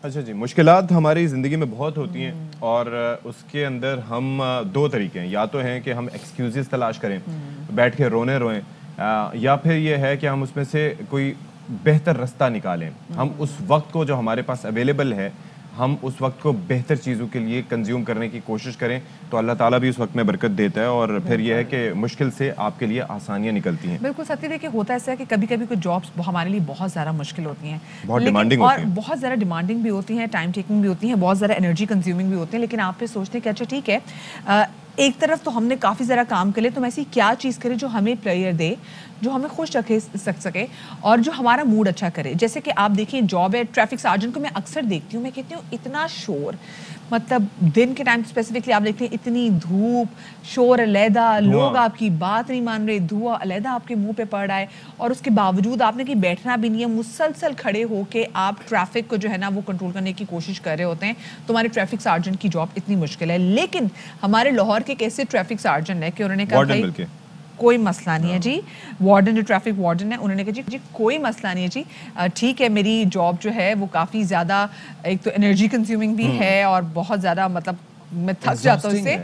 अच्छा जी, मुश्किलात हमारी ज़िंदगी में बहुत होती हैं और उसके अंदर हम दो तरीके हैं, या तो हैं कि हम एक्सक्यूज़ेस तलाश करें, बैठ के रोएं, या फिर ये है कि हम उसमें से कोई बेहतर रास्ता निकालें। हम उस वक्त को जो हमारे पास अवेलेबल है, हम उस वक्त को बेहतर चीज़ों के लिए कंज्यूम करने की कोशिश करें, तो अल्लाह ताला भी उस वक्त में बरकत देता है और फिर यह है कि मुश्किल से आपके लिए आसानियाँ निकलती हैं। बिल्कुल सत्य, देखिए होता ऐसा है कि कभी कभी कुछ जॉब्स हमारे लिए बहुत ज़्यादा मुश्किल होती हैं, बहुत लेकिन डिमांडिंग और होती हैं। बहुत ज़्यादा डिमांडिंग भी होती हैं, टाइम टेकिंग भी होती हैं, बहुत ज़्यादा एनर्जी कंज्यूमिंग भी होती हैं, लेकिन आप फिर सोचते हैं कि अच्छा ठीक है, एक तरफ तो हमने काफ़ी ज़्यादा काम कर लिया, तो हम ऐसी क्या चीज़ करें जो हमें प्लेयर दे, जो हमें खुश रखे सके और जो हमारा मूड अच्छा करे। जैसे कि आप देखिए जॉब है ट्रैफिक सार्जन को, मैं अक्सर देखती हूँ, मैं कहती हूँ इतना शोर, मतलब दिन के टाइम स्पेसिफिकली आप देखते हैं इतनी धूप, शोर अलहदा, लोग आपकी बात नहीं मान रहे, धुआं अलहदा आपके मुंह पे पड़ रहा है, और उसके बावजूद आपने कहीं बैठना भी नहीं है, मुसलसल खड़े होके आप ट्रैफिक को जो है ना वो कंट्रोल करने की कोशिश कर रहे होते हैं। तुम्हारे ट्रैफिक सार्जन की जॉब इतनी मुश्किल है, लेकिन हमारे लाहौर के कैसे ट्रैफिक सार्जन है कि उन्होंने कहा भाई कोई मसला नहीं है जी, वार्डन जो ट्रैफिक वार्डन है उन्होंने कहा जी कोई मसला नहीं है जी, ठीक है, मेरी जॉब जो है वो काफ़ी ज़्यादा एक तो एनर्जी कंज्यूमिंग भी है और बहुत ज़्यादा, मतलब मैं थक जाता हूँ इससे,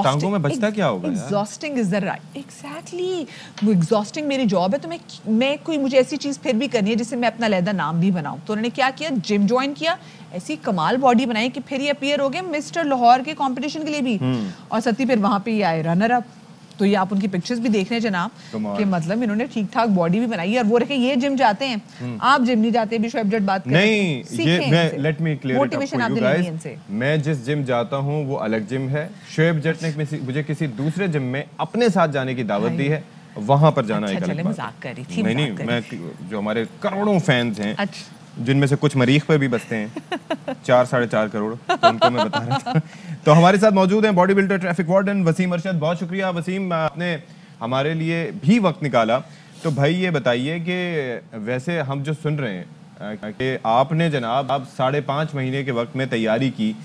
टांगों में बचता क्या होगा यार? Exhausting is the right, exactly, वो एग्जॉस्टिंग मेरी जॉब है, तो मैं कोई मुझे ऐसी चीज़ फिर भी करनी है जिससे मैं अपना अलहदा नाम भी बनाऊँ। तो उन्होंने क्या किया, जिम ज्वाइन किया, ऐसी कमाल बॉडी बनाई कि फिर ये अपीयर हो गए मिस्टर लाहौर के कंपटीशन के लिए भी, और सती फिर वहाँ पे ये आए रनर अप। तो ये आप उनकी पिक्चर्स भी देख रहे हैं जनाब कि मतलब इन्होंने ठीक ठाक बॉडी भी बनाई है, और वो रखे ये जिम जाते हैं, आप जिम नहीं जाते, भी शोएब जट बात कर नहीं, ये मैं लेट मी क्लियर मोटिवेशन आप दिलाइए इनसे। मैं जिस जिम जाता हूँ वो अलग जिम है, शोएब जट ने मुझे किसी दूसरे जिम में अपने साथ जाने की दावत दी है, वहां पर जाना एक अलग बात। मजाक कर रही थी। नहीं, मैं जो हमारे करोड़ों फैंस हैं, जिनमें से कुछ मरीख पर भी बसते हैं 4-4.5 करोड़, तो उनको मैं बता रहा था। तो हमारे साथ मौजूद हैं bodybuilder traffic warden Wasim Arshad. बहुत शुक्रिया वसीम, आपने हमारे लिए भी वक्त निकाला। तो भाई ये बताइए कि वैसे हम जो सुन रहे हैं कि आपने जनाब आप 5.5 महीने के वक्त में तैयारी की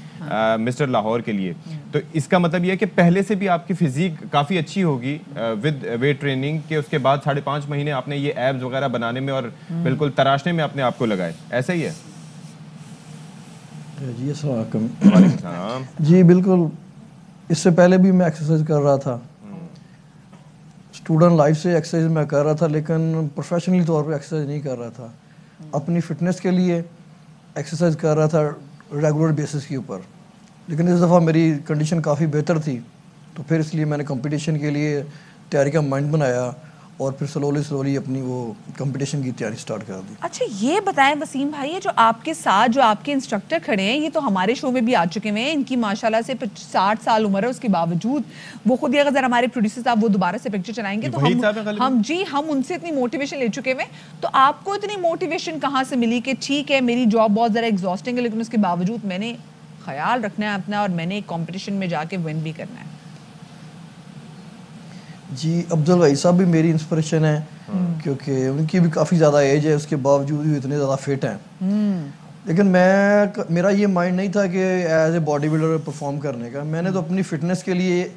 मिस्टर लाहौर के लिए, तो इसका मतलब ये है कि पहले से भी आपकी फिजिक काफ़ी अच्छी होगी विद वेट ट्रेनिंग के, उसके बाद 5.5 महीने आपने ये एब्स वगैरह बनाने में और बिल्कुल तराशने में अपने आप को लगाए, ऐसा ही है? जी अस्सलाम। जी बिल्कुल, इससे पहले भी मैं एक्सरसाइज कर रहा था, स्टूडेंट लाइफ से एक्सरसाइज मैं कर रहा था, लेकिन प्रोफेशनली तौर पे एक्सरसाइज नहीं कर रहा था। अपनी फिटनेस के लिए एक्सरसाइज कर रहा था रेगुलर बेसिस के ऊपर, लेकिन इस दफ़ा मेरी कंडीशन काफ़ी बेहतर थी, तो फिर इसलिए मैंने कंपटीशन के लिए तैयारी का माइंड बनाया और फिर स्लोली अपनी वो कंपटीशन की तैयारी स्टार्ट कर दी। अच्छा ये बताएं वसीम भाई, ये जो आपके साथ जो आपके इंस्ट्रक्टर खड़े हैं, ये तो हमारे शो में भी आ चुके हैं, इनकी माशाल्लाह से 60 साल उम्र है, उसके बावजूद वो खुद ही, अगर हमारे प्रोड्यूसर साहब वो दोबारा से पिक्चर चलाएंगे तो हम उनसे इतनी मोटिवेशन ले चुके हैं। तो आपको इतनी मोटिवेशन कहाँ से मिली कि ठीक है मेरी जॉब बहुत ज़्यादा एग्जॉस्टिंग है, लेकिन उसके बावजूद मैंने ख्याल रखना है अपना और मैंने कॉम्पिटिशन में जाके विन भी करना है? जी अफजल भाई साहब भी मेरी इंस्पिरेशन है, क्योंकि उनकी भी काफ़ी ज़्यादा एज है, उसके बावजूद भी इतने ज़्यादा फिट हैं। लेकिन मेरा ये माइंड नहीं था कि as a bodybuilder perform करने का, मैंने तो अपनी फिटनेस के लिए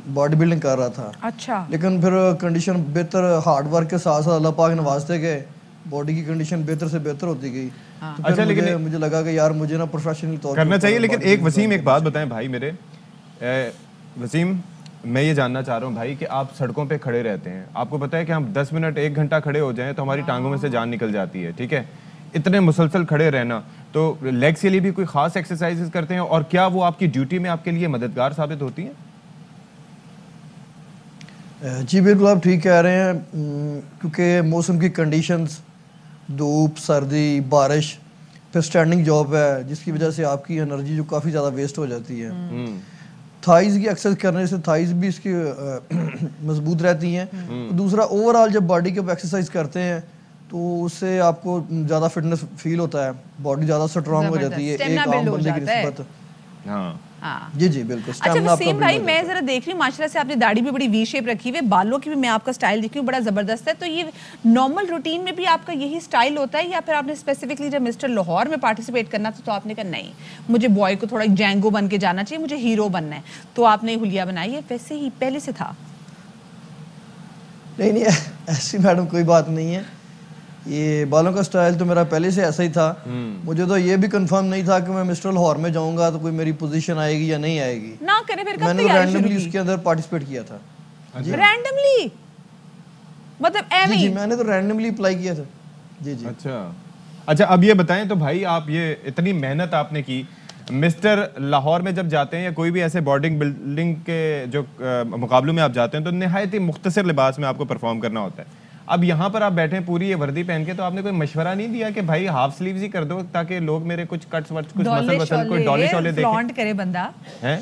बॉडी बिल्डिंग कर रहा था। अच्छा। लेकिन फिर कंडीशन बेहतर, हार्ड वर्क के साथ साथ अल्लाह पाक नवाजते गए, बॉडी की कंडीशन बेहतर से बेहतर होती गई। तो अच्छा, लेकिन मुझे लगा कि यार मुझे ना प्रोफेशनल तौर करना चाहिए। लेकिन एक वसीम एक बात बताएं भाई मेरे, वसीम मैं ये जानना चाह रहा हूँ भाई कि आप सड़कों पे खड़े रहते हैं, आपको पता है कि हम 10 मिनट 1 घंटा खड़े हो जाएं तो हमारी टांगों में से जान निकल जाती है, ठीक है? इतने मुसलसल खड़े रहना, तो लेग्स के लिए भी कोई खास एक्सरसाइजेस करते हैं, और क्या वो आपकी ड्यूटी में आपके लिए मददगार साबित होती हैं? जी बिल्कुल, आप ठीक कह रहे हैं, क्योंकि मौसम की कंडीशंस, धूप, सर्दी, बारिश, फिर स्टैंडिंग जॉब है जिसकी वजह से आपकी एनर्जी जो काफ़ी ज़्यादा वेस्ट हो जाती है। थाइज की एक्सरसाइज करने से थाइज भी इसकी मजबूत रहती हैं। तो दूसरा ओवरऑल जब बॉडी के एक्सरसाइज करते हैं तो उससे आपको ज़्यादा फिटनेस फील होता है, बॉडी ज़्यादा स्ट्रॉन्ग हो जाती है एक आम बंदे की निस्बत। हाँ जी जी बिल्कुल। अच्छा वसीम भाई, मैं जरा देख रही हूँ माशाल्लाह से आपने दाढ़ी भी बड़ी वी शेप रखी हुई है, बालों की भी मैं आपका स्टाइल देख रही हूँ बड़ा जबरदस्त है। तो ये नॉर्मल रूटीन में भी आपका यही स्टाइल होता है, या फिर आपने स्पेसिफिकली जब मिस्टर लाहौर में पार्टिसिपेट करना था तो आपने कहा नहीं मुझे बॉय को थोड़ा जैंगो बन के जाना चाहिए, मुझे हीरो बनना है, तो आपने हुलिया बनाई है? वैसे ही पहले से था? नहीं ऐसी मैडम कोई बात नहीं है, ये बालों का स्टाइल तो मेरा पहले से ऐसा ही था। मुझे तो ये भी कंफर्म नहीं था कि मैं मिस्टर लाहौर में जाऊंगा तो कोई मेरी पोजीशन आएगी या नहीं आएगी। ना करे फिर कब मैंने तैयारी शुरू रैंडमली की? उसके अंदर पार्टिसिपेट किया था। रैंडमली मतलब एवं जी ही? मैंने तो रैंडमली अप्लाई किया था। जी जी। अच्छा, अब ये बताएं तो भाई, आप ये इतनी मेहनत आपने की, मिस्टर लाहौर में जब जाते हैं या कोई भी ऐसे बॉडी बिल्डिंग के जो मुकाबलों में आप जाते हैं तो निहायत ही मुख्तसर लिबास में आपको परफॉर्म करना होता है। अब यहाँ पर आप बैठे हैं पूरी ये वर्दी पहन के, तो आपने कोई मशवरा नहीं दिया कि भाई हाफ स्लीव्स ही कर दो ताकि लोग मेरे कुछ कट्स वर्ट्स कुछ मसल वसल कोई डॉले शॉले देखें, फ्लॉन्ट करे बंदा हैं?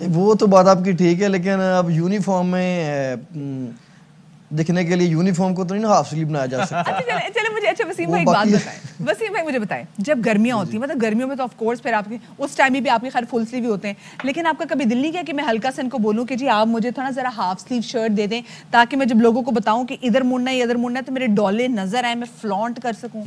वो तो बात आपकी ठीक है, लेकिन अब यूनिफॉर्म में दिखने के लिए यूनिफॉर्म को तो नहीं ना हाफ स्लीव बनाया जा सकता। अच्छा चले मुझे, अच्छा वसीम भाई एक बात बताएं, वसीम भाई मुझे बताएं, जब गर्मियां होती हैं, मतलब गर्मियों में तो ऑफ कोर्स फिर आपके उस टाइम भी आपके खैर फुल स्लीव ही होते हैं, लेकिन आपका कभी दिल नहीं किया कि मैं हल्का सा इनको बोलूं कि जी आप मुझे थोड़ा जरा हाफ स्लीव शर्ट दे दें ताकि मैं जब लोगों को बताऊं कि इधर मुड़ना है इधर मुड़ना है तो मेरे डॉले नजर आए, मैं फ्लॉन्ट कर सकूं,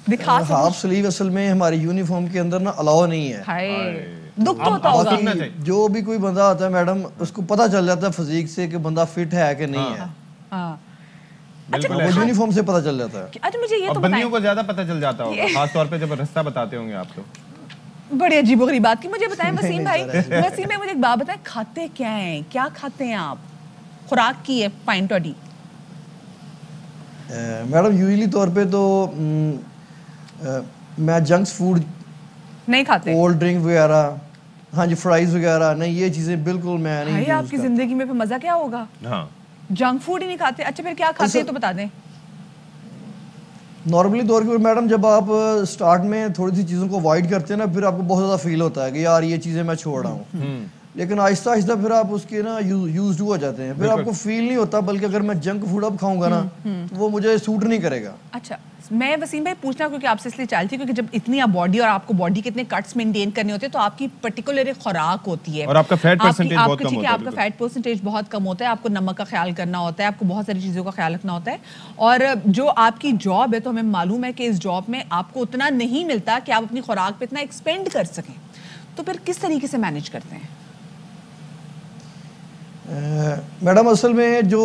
दिखा सकूं? हाफ स्लीव असल में हमारी यूनिफॉर्म के अंदर ना अलाउ नहीं है। हाय दुख तो होता होगा। जो भी कोई बंदा आता है मैडम, उसको पता चल जाता है फिजिक से कि बंदा फिट है कि नहीं है। हाँ। बिल्कुल वो यूनिफॉर्म से पता चल जाता है। अच्छा मुझे ये और तो बंदियों बताएं, को ज्यादा पता चल जाता होगा, खास तौर पे जब रास्ता बताते होंगे आप तो। बड़ी अजीबोगरीब बात की। मुझे बताएं वसीम भाई, वसीम भाई मुझे एक बात बताएं, खाते क्या हैं, क्या खाते हैं आप, खुराक की है फाइन टॉडी? मैडम यूजुअली तौर पे तो मैं जंक्स फूड नहीं खाते? कोल्ड ड्रिंक वगैरह, हाँ जी, फ्राइज वगैरह नहीं, ये चीजें बिल्कुल मैं नहीं भाई यूज आपकी करता। जिंदगी में फिर मजा क्या होगा? हाँ, जंक फूड ही नहीं खाते? अच्छा फिर क्या खाते हैं तो बता दें। नॉर्मली तौर पर मैडम जब आप स्टार्ट में थोड़ी सी चीज़ों को अवॉइड करते हैं ना, फिर आपको बहुत ज़्यादा फील होता है कि यार ये चीज़ें मैं छोड़ रहा हूँ, लेकिन आहिस्ता आहिस्ता फिर आप उसके ना यूज्ड हो जाते हैं, फिर आपको फील नहीं होता, बल्कि अगर मैं जंक फूड अब खाऊंगा ना तो वो मुझे सूट नहीं करेगा। अच्छा मैं वसीम भाई पूछना क्योंकि आपसे इसलिए चाहती थी क्योंकि जब इतनी आप बॉडी और आपको बॉडी के इतने कट्स मेंटेन करने होते हैं तो आपकी पर्टिकुलर एक खुराक होती है और आपका फैट परसेंटेज बहुत कम होता है। आपका फैट परसेंटेज बहुत कम होता है, आपको नमक का ख्याल करना होता है, आपको बहुत सारी चीज़ों का ख्याल रखना होता है, और जो आपकी जॉब है तो हमें मालूम है कि इस जॉब में आपको उतना नहीं मिलता कि आप अपनी खुराक पे इतना एक्सपेंड कर सकें, तो फिर किस तरीके से मैनेज करते हैं? मैडम असल में जो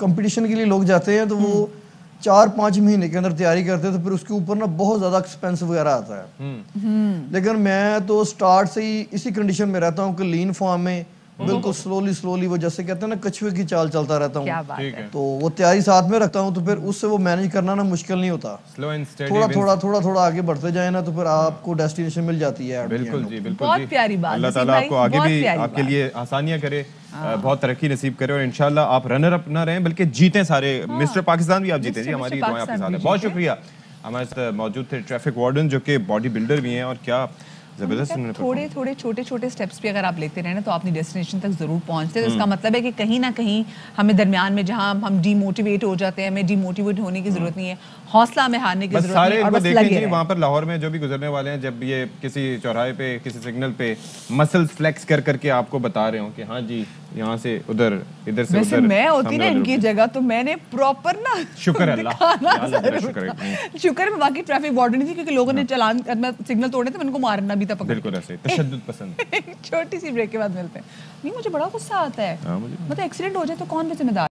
कंपटीशन के लिए लोग जाते हैं तो वो 4-5 महीने के अंदर तैयारी करते हैं, तो फिर उसके ऊपर ना बहुत ज़्यादा एक्सपेंस वगैरह आता है। लेकिन मैं तो स्टार्ट से ही इसी कंडीशन में रहता हूँ कि लीन फॉर्म में बिल्कुल स्लोली वो जैसे कहते हैं ना कछुए की चाल चलता रहता क्या हूँ, बात है। तो वो तैयारी साथ में रखता हूँ, तो फिर उससे वो मैनेज करना ना मुश्किल नहीं होता। स्लो एंड स्टेडी, थोड़ा आगे बढ़ते जाए ना तो फिर आपको डेस्टिनेशन मिल जाती है। बिल्कुल जी, बिल्कुल बहुत जी। प्यारी बात, अल्लाह वसीम ताला भाई, आपको आगे बहुत भी प्यारी आपके बात। लिए आसानियां करे, बहुत तरक्की नसीब करे और इंशाल्लाह आप रनर अप ना रहें बल्कि जीतें सारे। मिस्टर पाकिस्तान भी आप जीतें जी, हमारी दुआएं आपके साथ है। बहुत शुक्रिया। हमारे साथ मौजूद थे ट्रैफिक वार्डन जो कि बॉडी बिल्डर भी हैं, और क्या जबरदस्त उन्होंने थोड़े छोटे स्टेप्स भी अगर आप लेते रहे ना तो अपनी डेस्टिनेशन तक जरूर पहुंचते हैं। तो इसका मतलब है कि कहीं ना कहीं हमें दरमियान में जहां हम डीमोटिवेट हो जाते हैं, हमें डीमोटिवेट होने की जरूरत नहीं है, हौसला में हारने की जरूरत नहीं है, और बस देखें लगे जी। रहें। वहाँ पर लाहौर में जो भी गुजरने वाले हैं, जब ये किसी चौराहे पे किसी सिग्नल पे मसल्स फ्लेक्स कर करके आपको बता रहे हो कि हाँ जी यहाँ से उधर, इधर से वैसे उधर, मैं होती ना सामने इनकी वाले जगह तो मैंने प्रॉपर ना शुक्र है अल्लाह, दिखाना अल्लाह तेरा जरूर शुक्र है। था। शुक्र है मैं बाकी ट्रैफिक वार्डन थी क्योंकि लोगों ने चालान करना, सिग्नल तोड़े थे, मैंने उनको मारना भी था पकड़ के। बिल्कुल ऐसे तशद्दुद पसंद। छोटी सी ब्रेक के बाद मिलते हैं। नहीं मुझे बड़ा गुस्सा आता है, हाँ, मुझे मतलब एक्सीडेंट हो जाए तो कौन भी जिम्मेदार?